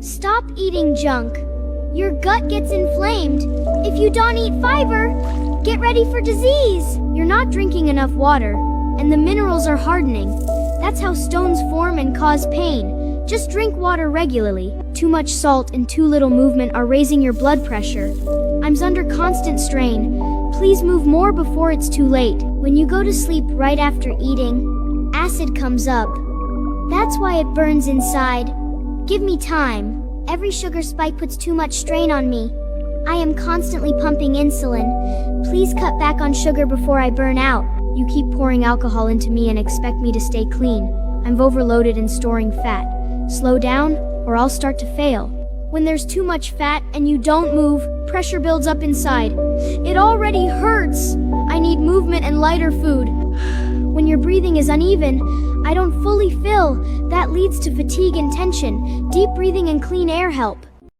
Stop eating junk. Your gut gets inflamed. If you don't eat fiber, get ready for disease. You're not drinking enough water, and the minerals are hardening. That's how stones form and cause pain. Just drink water regularly. Too much salt and too little movement are raising your blood pressure. I'm under constant strain. Please move more before it's too late. When you go to sleep right after eating, acid comes up. That's why it burns inside. Give me time. Every sugar spike puts too much strain on me. I am constantly pumping insulin. Please cut back on sugar before I burn out. You keep pouring alcohol into me and expect me to stay clean. I'm overloaded and storing fat. Slow down, or I'll start to fail. When there's too much fat and you don't move, pressure builds up inside. It already hurts. I need movement and lighter food. When your breathing is uneven, I don't fully fill. That leads to fatigue and tension. Deep breathing and clean air help.